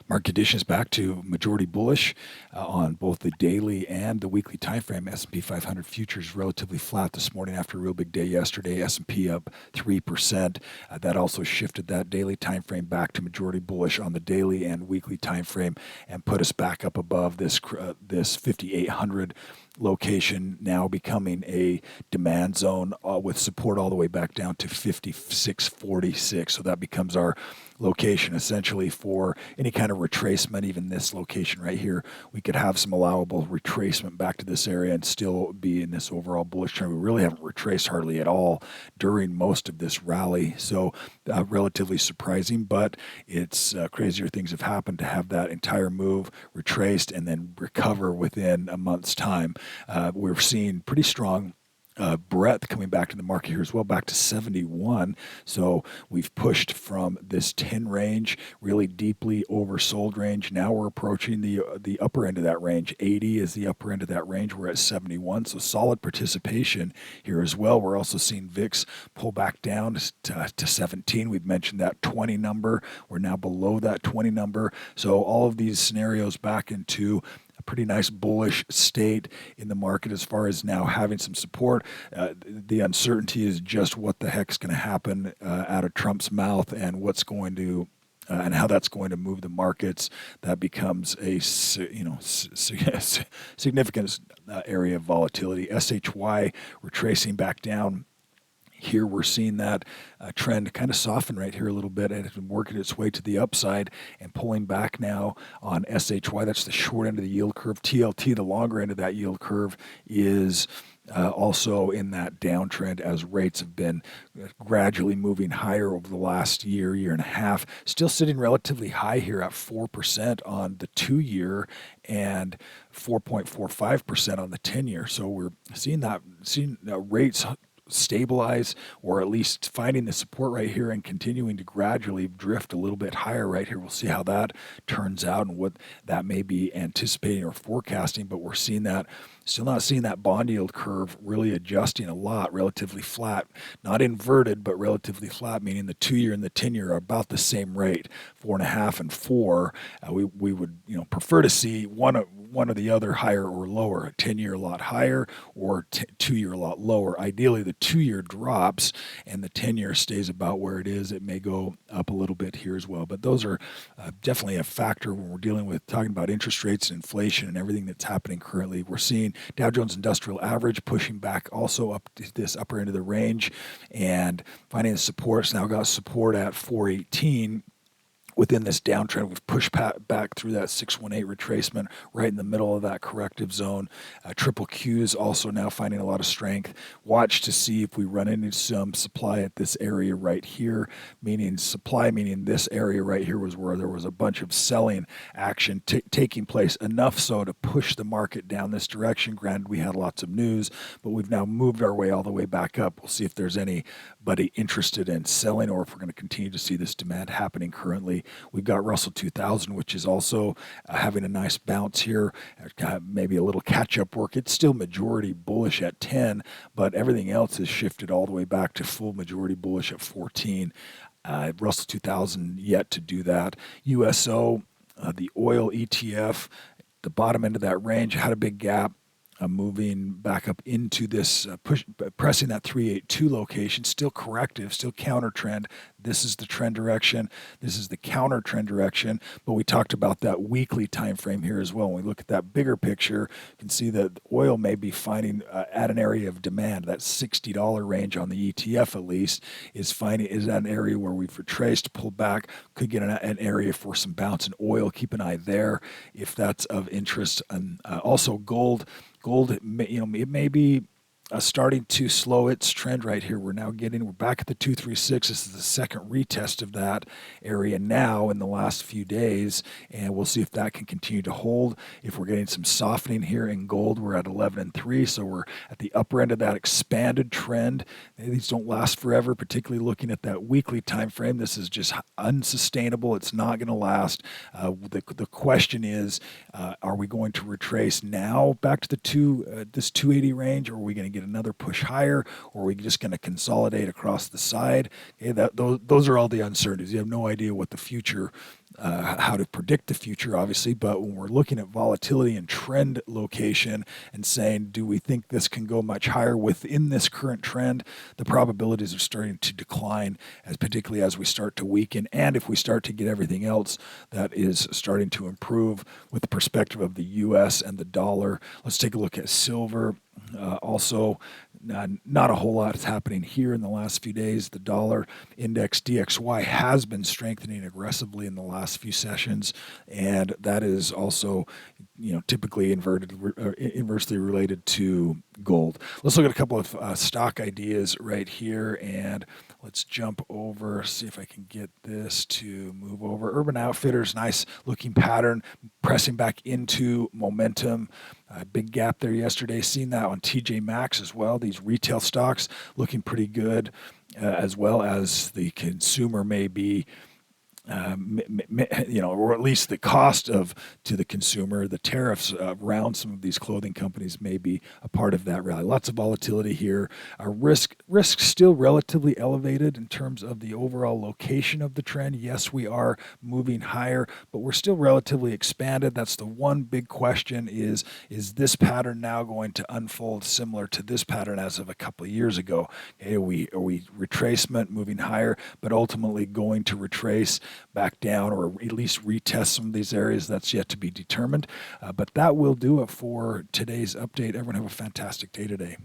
Market conditions back to majority bullish on both the daily and the weekly time frame. S&P 500 futures relatively flat this morning after a real big day yesterday. S&P up 3%. That also shifted that daily time frame back to majority bullish on the daily and weekly time frame and put us back up above this 5,800 location, now becoming a demand zone with support all the way back down to 56.46. So that becomes our location essentially for any kind of retracement. Even this location right here, we could have some allowable retracement back to this area and still be in this overall bullish trend. We really haven't retraced hardly at all during most of this rally, so relatively surprising, but it's crazier things have happened to have that entire move retraced and then recover within a month's time. We're seeing pretty strong breadth coming back to the market here as well, back to 71. So we've pushed from this 10 range, really deeply oversold range. Now we're approaching the upper end of that range. 80 is the upper end of that range. We're at 71. So solid participation here as well. We're also seeing VIX pull back down to 17. We've mentioned that 20 number. We're now below that 20 number. So all of these scenarios back into a pretty nice bullish state in the market as far as now having some support. The uncertainty is just what the heck's going to happen out of Trump's mouth and what's going to and how that's going to move the markets. That becomes a significant area of volatility. SHY retracing back down. Here we're seeing that trend kind of soften right here a little bit, and it's been working its way to the upside and pulling back now on SHY. That's the short end of the yield curve. TLT, the longer end of that yield curve, is also in that downtrend as rates have been gradually moving higher over the last year and a half. Still sitting relatively high here at 4% on the 2-year and 4.45% on the 10-year. So we're seeing rates stabilize, or at least finding the support right here and continuing to gradually drift a little bit higher right here. We'll see how that turns out and what that may be anticipating or forecasting, but we're seeing that, still not seeing that bond yield curve really adjusting a lot, relatively flat, not inverted, but relatively flat, meaning the 2-year and the 10-year are about the same rate, 4.5 and 4. We would prefer to see one or the other higher or lower, a 10-year a lot higher or 2-year a lot lower. Ideally, the 2-year drops and the 10-year stays about where it is. It may go up a little bit here as well, but those are definitely a factor when we're dealing with talking about interest rates and inflation and everything that's happening currently. We're seeing Dow Jones Industrial Average pushing back also up to this upper end of the range and finding the support. It's now got support at 418. Within this downtrend, we've pushed back through that 618 retracement right in the middle of that corrective zone. Triple Qs also now finding a lot of strength. Watch to see if we run into some supply at this area right here, meaning this area right here was where there was a bunch of selling action taking place, enough so to push the market down this direction. Granted, we had lots of news, but we've now moved our way all the way back up. We'll see if there's anybody interested in selling or if we're going to continue to see this demand happening currently. We've got Russell 2000, which is also having a nice bounce here, maybe a little catch-up work. It's still majority bullish at 10, but everything else has shifted all the way back to full majority bullish at 14. Russell 2000 yet to do that. USO, the oil ETF, the bottom end of that range had a big gap. Moving back up into this, pressing that 382 location, still corrective, still counter trend. This is the trend direction. This is the counter trend direction. But we talked about that weekly time frame here as well. When we look at that bigger picture, you can see that oil may be finding at an area of demand. That $60 range on the ETF at least is an area where we've retraced, pulled back, could get an area for some bounce in oil. Keep an eye there if that's of interest. And also gold. Gold, it may be starting to slow its trend right here. We're back at the 236. This is the second retest of that area now in the last few days, and we'll see if that can continue to hold. If we're getting some softening here in gold, we're at 11 and 3, so we're at the upper end of that expanded trend. These don't last forever, particularly looking at that weekly time frame. This is just unsustainable. It's not going to last. The question is, are we going to retrace now back to this 280 range, or are we going to get another push higher, or are we just going to consolidate across the side? Okay, those are all the uncertainties. You have no idea what the future how to predict the future, obviously, but when we're looking at volatility and trend location and saying, do we think this can go much higher within this current trend, the probabilities are starting to decline, as particularly as we start to weaken, and if we start to get everything else that is starting to improve with the perspective of the U.S. and the dollar. Let's take a look at silver. Also, not a whole lot is happening here in the last few days. The dollar index DXY has been strengthening aggressively in the last few sessions, and that is also, typically inversely related to gold. Let's look at a couple of stock ideas right here, and let's jump over, see if I can get this to move over. Urban Outfitters, nice looking pattern, pressing back into momentum. Big gap there yesterday. Seen that on TJ Maxx as well. These retail stocks looking pretty good, as well as the consumer may be, or at least the cost to the consumer, the tariffs around some of these clothing companies may be a part of that rally. Lots of volatility here. Risk still relatively elevated in terms of the overall location of the trend. Yes, we are moving higher, but we're still relatively expanded. That's the one big question: is this pattern now going to unfold similar to this pattern as of a couple of years ago? Okay, are we retracement moving higher, but ultimately going to retrace back down, or at least retest some of these areas? That's yet to be determined. But that will do it for today's update. Everyone have a fantastic day today.